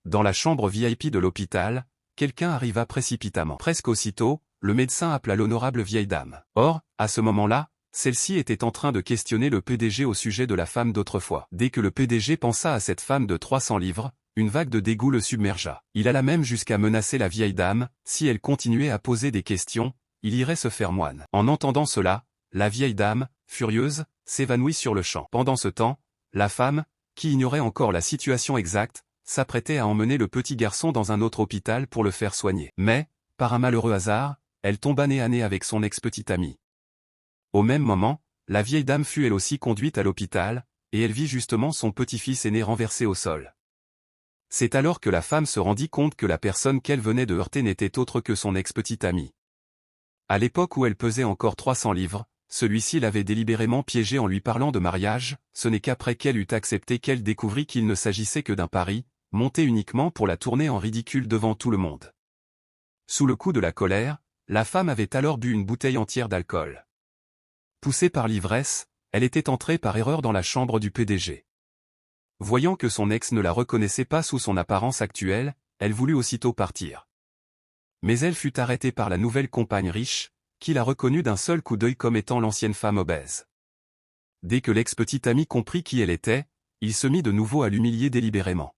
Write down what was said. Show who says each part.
Speaker 1: Dans la chambre VIP de l'hôpital, quelqu'un arriva précipitamment. Presque aussitôt, le médecin appela l'honorable vieille dame. Or, à ce moment-là, celle-ci était en train de questionner le PDG au sujet de la femme d'autrefois. Dès que le PDG pensa à cette femme de 300 livres, une vague de dégoût le submergea. Il alla même jusqu'à menacer la vieille dame, si elle continuait à poser des questions, il irait se faire moine. En entendant cela, la vieille dame, furieuse, s'évanouit sur le champ. Pendant ce temps, la femme, qui ignorait encore la situation exacte, s'apprêtait à emmener le petit garçon dans un autre hôpital pour le faire soigner. Mais, par un malheureux hasard, elle tomba nez à nez avec son ex-petite amie. Au même moment, la vieille dame fut elle aussi conduite à l'hôpital, et elle vit justement son petit-fils aîné renversé au sol. C'est alors que la femme se rendit compte que la personne qu'elle venait de heurter n'était autre que son ex-petite amie. À l'époque où elle pesait encore 300 livres, celui-ci l'avait délibérément piégée en lui parlant de mariage, ce n'est qu'après qu'elle eut accepté qu'elle découvrit qu'il ne s'agissait que d'un pari, monté uniquement pour la tourner en ridicule devant tout le monde. Sous le coup de la colère, la femme avait alors bu une bouteille entière d'alcool. Poussée par l'ivresse, elle était entrée par erreur dans la chambre du PDG. Voyant que son ex ne la reconnaissait pas sous son apparence actuelle, elle voulut aussitôt partir. Mais elle fut arrêtée par la nouvelle compagne riche, qui la reconnut d'un seul coup d'œil comme étant l'ancienne femme obèse. Dès que l'ex-petite amie comprit qui elle était, il se mit de nouveau à l'humilier délibérément.